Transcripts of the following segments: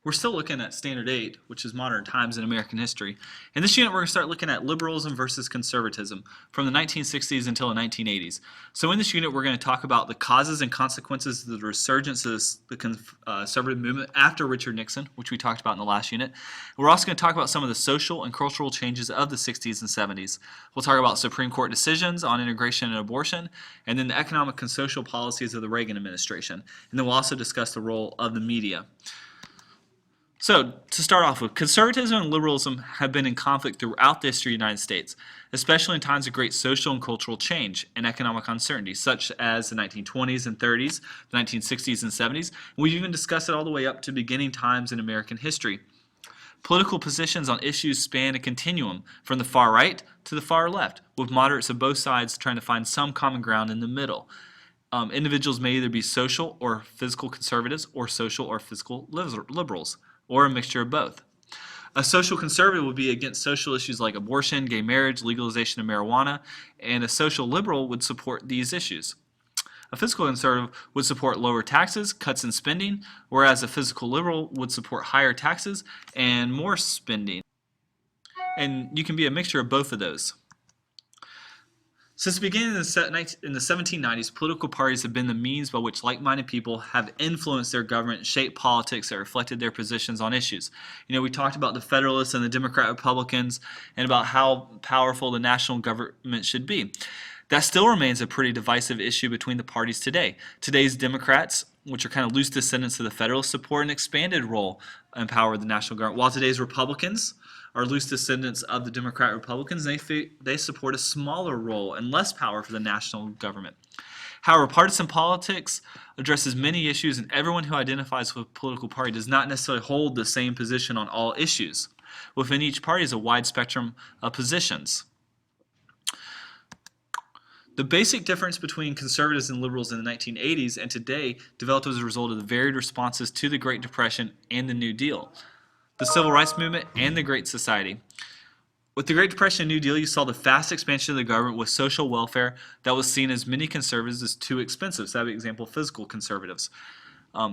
We're still looking at Standard 8, which is modern times in American history. In this unit, we're going to start looking at liberalism versus conservatism from the 1960s until the 1980s. So in this unit, we're going to talk about the causes and consequences of the resurgence of the conservative movement after Richard Nixon, which we talked about in the last unit. We're also going to talk about some of the social and cultural changes of the 60s and 70s. We'll talk about Supreme Court decisions on integration and abortion, and then the economic and social policies of the Reagan administration. And then we'll also discuss the role of the media. So, to start off with, conservatism and liberalism have been in conflict throughout the history of the United States, especially in times of great social and cultural change and economic uncertainty, such as the 1920s and 30s, the 1960s and 70s. We've even discussed it all the way up to beginning times in American history. Political positions on issues span a continuum from the far right to the far left, with moderates of both sides trying to find some common ground in the middle. Individuals may either be social or physical conservatives or social or physical liberals, or a mixture of both. A social conservative would be against social issues like abortion, gay marriage, legalization of marijuana, and a social liberal would support these issues. A physical conservative would support lower taxes, cuts in spending, whereas a physical liberal would support higher taxes and more spending. And you can be a mixture of both of those. Since the beginning in the 1790s, political parties have been the means by which like-minded people have influenced their government and shaped politics that reflected their positions on issues. You know, we talked about the Federalists and the Democrat Republicans and about how powerful the national government should be. That still remains a pretty divisive issue between the parties today. Today's Democrats, which are kind of loose descendants of the Federalists, support an expanded role and power of the national government, while today's Republicans are loose descendants of the Democrat Republicans. They support a smaller role and less power for the national government. However, partisan politics addresses many issues, and everyone who identifies with a political party does not necessarily hold the same position on all issues. Within each party is a wide spectrum of positions. The basic difference between conservatives and liberals in the 1980s and today developed as a result of the varied responses to the Great Depression and the New Deal, the Civil Rights Movement, and the Great Society. With the Great Depression and New Deal, you saw the fast expansion of the government with social welfare that was seen as many conservatives as too expensive. So that would be an example of physical conservatives.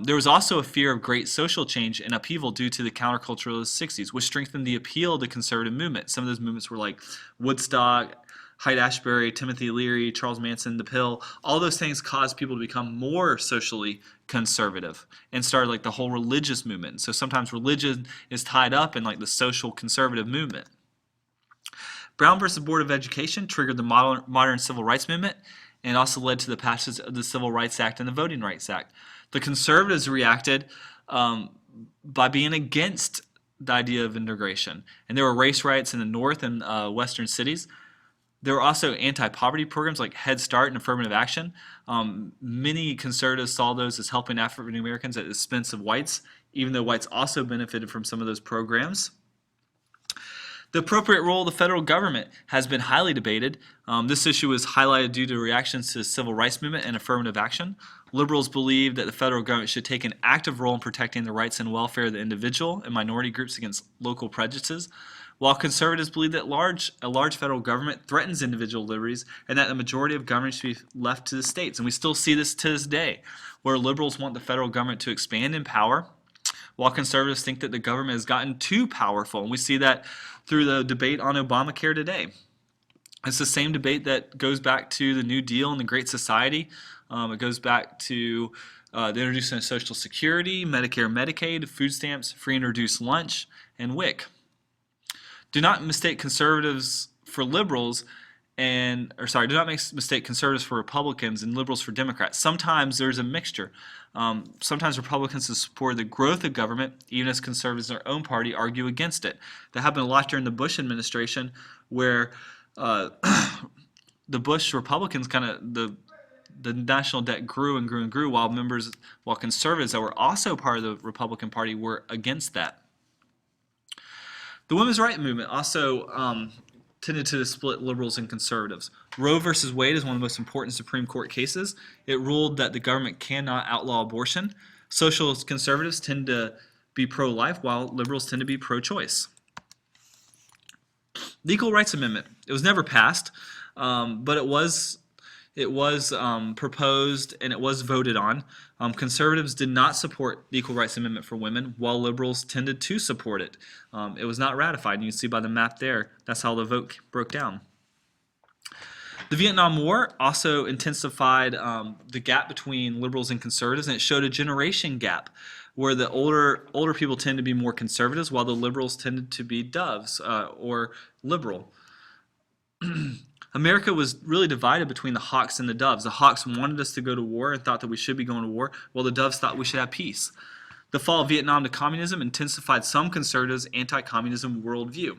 There was also a fear of great social change and upheaval due to the counterculture of the 60s, which strengthened the appeal of the conservative movement. Some of those movements were like Woodstock, Haight-Ashbury, Timothy Leary, Charles Manson, the pill. All those things caused people to become more socially conservative and started like the whole religious movement. So sometimes religion is tied up in like the social conservative movement. Brown versus Board of Education triggered the modern civil rights movement and also led to the passage of the Civil Rights Act and the Voting Rights Act. The conservatives reacted by being against the idea of integration. And there were race riots in the north and western cities. There were also anti-poverty programs like Head Start and affirmative action. Many conservatives saw those as helping African Americans at the expense of whites, even though whites also benefited from some of those programs. The appropriate role of the federal government has been highly debated. This issue was highlighted due to reactions to the civil rights movement and affirmative action. Liberals believe that the federal government should take an active role in protecting the rights and welfare of the individual and minority groups against local prejudices, while conservatives believe that a large federal government threatens individual liberties and that the majority of government should be left to the states. And we still see this to this day, where liberals want the federal government to expand in power, while conservatives think that the government has gotten too powerful. And we see that through the debate on Obamacare today. It's the same debate that goes back to the New Deal and the Great Society. It goes back to the introduction of Social Security, Medicare, Medicaid, food stamps, free and reduced lunch, and WIC. Do not mistake conservatives for liberals do not mistake conservatives for Republicans and liberals for Democrats. Sometimes there's a mixture. Sometimes Republicans support the growth of government, even as conservatives in their own party argue against it. That happened a lot during the Bush administration, where the Bush Republicans the national debt grew and grew and grew, while conservatives that were also part of the Republican Party were against that. The women's rights movement also tended to split liberals and conservatives. Roe versus Wade is one of the most important Supreme Court cases. It ruled that the government cannot outlaw abortion. Social conservatives tend to be pro-life, while liberals tend to be pro-choice. The Equal Rights Amendment. It was never passed, but it was It was proposed and it was voted on. Conservatives did not support the Equal Rights Amendment for women, while liberals tended to support it. It was not ratified, and you can see by the map there, that's how the vote broke down. The Vietnam War also intensified the gap between liberals and conservatives, and it showed a generation gap where the older people tend to be more conservatives, while the liberals tended to be doves or liberal. America was really divided between the hawks and the doves. The hawks wanted us to go to war and thought that we should be going to war, while the doves thought we should have peace. The fall of Vietnam to communism intensified some conservatives' anti-communism worldview.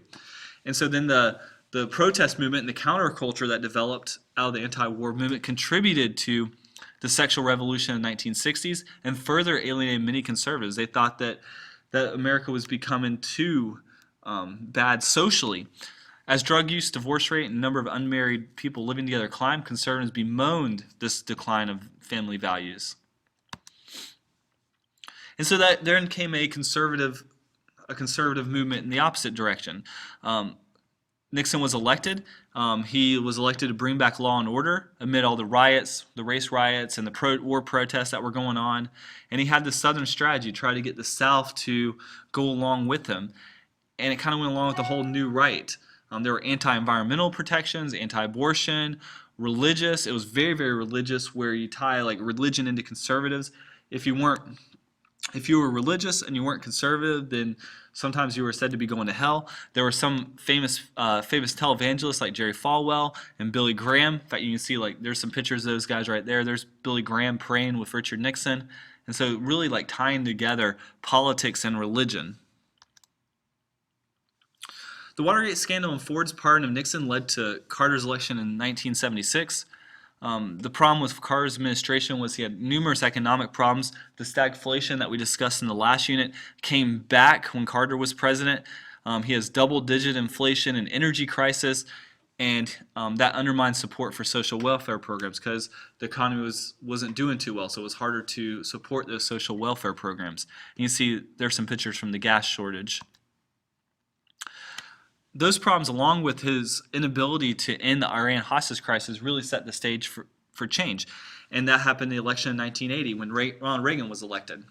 And so then the protest movement and the counterculture that developed out of the anti-war movement contributed to the sexual revolution in the 1960s and further alienated many conservatives. They thought that America was becoming too bad socially. As drug use, divorce rate, and number of unmarried people living together climbed, conservatives bemoaned this decline of family values. And so that then came a conservative movement in the opposite direction. Nixon was elected. He was elected to bring back law and order amid all the riots, the race riots, and the war protests that were going on. And he had the Southern strategy, try to get the South to go along with him. And it kind of went along with the whole new right. There were anti-environmental protections, anti-abortion, religious. It was very, very religious, where you tie like religion into conservatives. If you were religious and you weren't conservative, then sometimes you were said to be going to hell. There were some famous televangelists like Jerry Falwell and Billy Graham. In fact, you can see like there's some pictures of those guys right there. There's Billy Graham praying with Richard Nixon. And so really like tying together politics and religion. The Watergate scandal and Ford's pardon of Nixon led to Carter's election in 1976. The problem with Carter's administration was he had numerous economic problems. The stagflation that we discussed in the last unit came back when Carter was president. He has double-digit inflation and energy crisis, and that undermined support for social welfare programs because the economy wasn't doing too well, so it was harder to support those social welfare programs. And you see there's some pictures from the gas shortage. Those problems, along with his inability to end the Iran hostage crisis, really set the stage for change. And that happened in the election in 1980 when Ronald Reagan was elected.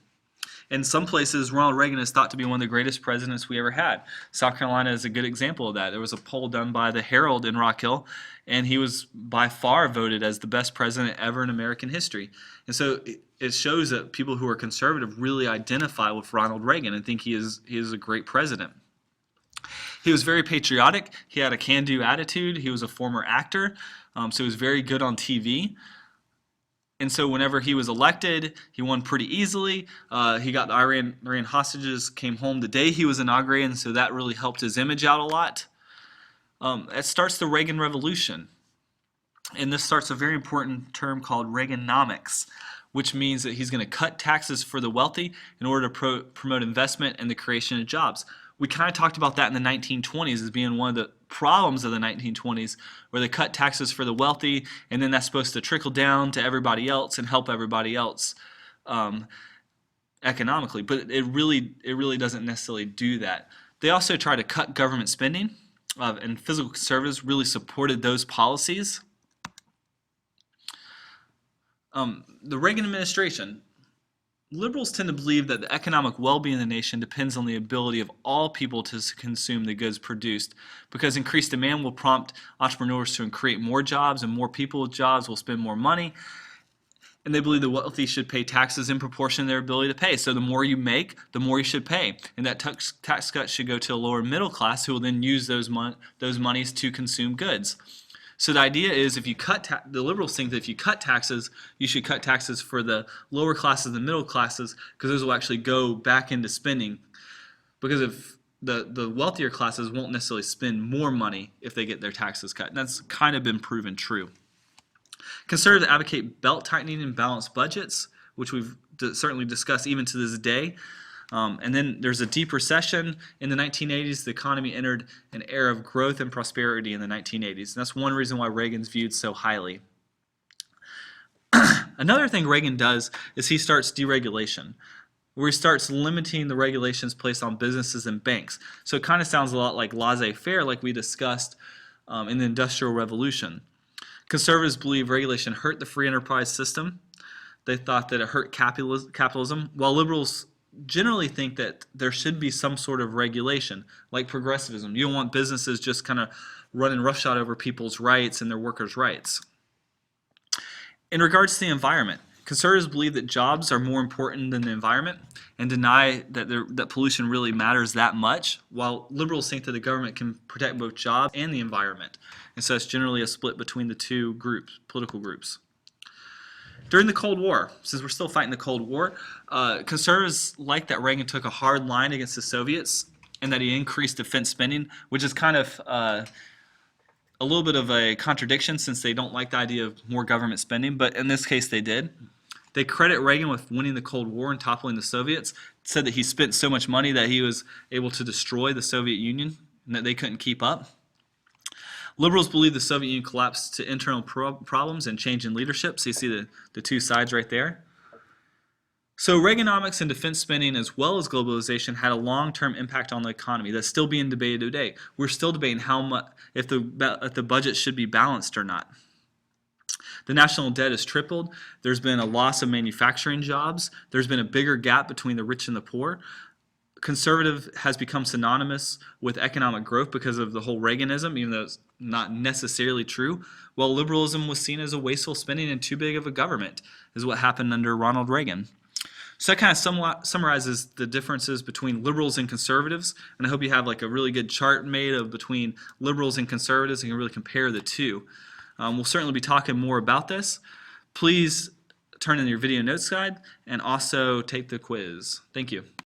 In some places, Ronald Reagan is thought to be one of the greatest presidents we ever had. South Carolina is a good example of that. There was a poll done by the Herald in Rock Hill, and he was by far voted as the best president ever in American history. And so it shows that people who are conservative really identify with Ronald Reagan and think he is a great president. He was very patriotic. He had a can-do attitude. He was a former actor, so he was very good on TV. And so whenever he was elected, he won pretty easily. He got the Iran hostages, came home the day he was inaugurated, and so that really helped his image out a lot. It starts the Reagan Revolution. And this starts a very important term called Reaganomics, which means that he's going to cut taxes for the wealthy in order to promote investment and the creation of jobs. We kind of talked about that in the 1920s as being one of the problems of the 1920s, where they cut taxes for the wealthy, and then that's supposed to trickle down to everybody else and help everybody else economically. But it really doesn't necessarily do that. They also try to cut government spending, and fiscal conservatives really supported those policies. The Reagan administration. Liberals tend to believe that the economic well-being of the nation depends on the ability of all people to consume the goods produced, because increased demand will prompt entrepreneurs to create more jobs, and more people with jobs will spend more money. And they believe the wealthy should pay taxes in proportion to their ability to pay. So the more you make, the more you should pay. And that tax cut should go to a lower middle class, who will then use those monies to consume goods. So the idea is, if you the liberals think that if you cut taxes, you should cut taxes for the lower classes and the middle classes, because those will actually go back into spending. Because if the wealthier classes won't necessarily spend more money if they get their taxes cut. And that's kind of been proven true. Conservatives advocate belt tightening and balanced budgets, which we've certainly discussed even to this day. And then there's a deep recession in the 1980s. The economy entered an era of growth and prosperity in the 1980s. And that's one reason why Reagan's viewed so highly. Another thing Reagan does is he starts deregulation, where he starts limiting the regulations placed on businesses and banks. So it kind of sounds a lot like laissez-faire, like we discussed in the Industrial Revolution. Conservatives believe regulation hurt the free enterprise system. They thought that it hurt capitalism, while liberals generally think that there should be some sort of regulation, like progressivism. You don't want businesses just kind of running roughshod over people's rights and their workers' rights. In regards to the environment, conservatives believe that jobs are more important than the environment and deny that pollution really matters that much, while liberals think that the government can protect both jobs and the environment. And so it's generally a split between the two groups, political groups. During the Cold War, since we're still fighting the Cold War, conservatives like that Reagan took a hard line against the Soviets and that he increased defense spending, which is kind of a little bit of a contradiction since they don't like the idea of more government spending, but in this case they did. They credit Reagan with winning the Cold War and toppling the Soviets, said that he spent so much money that he was able to destroy the Soviet Union and that they couldn't keep up. Liberals believe the Soviet Union collapsed to internal problems and change in leadership. So you see the two sides right there. So Reaganomics and defense spending as well as globalization had a long-term impact on the economy that's still being debated today. We're still debating how much, if the budget should be balanced or not. The national debt has tripled. There's been a loss of manufacturing jobs. There's been a bigger gap between the rich and the poor. Conservative has become synonymous with economic growth because of the whole Reaganism, even though it's not necessarily true, while liberalism was seen as a wasteful spending and too big of a government, is what happened under Ronald Reagan. So that kind of summarizes the differences between liberals and conservatives, and I hope you have like a really good chart made of between liberals and conservatives and you can really compare the two. We'll certainly be talking more about this. Please turn in your video notes guide and also take the quiz. Thank you.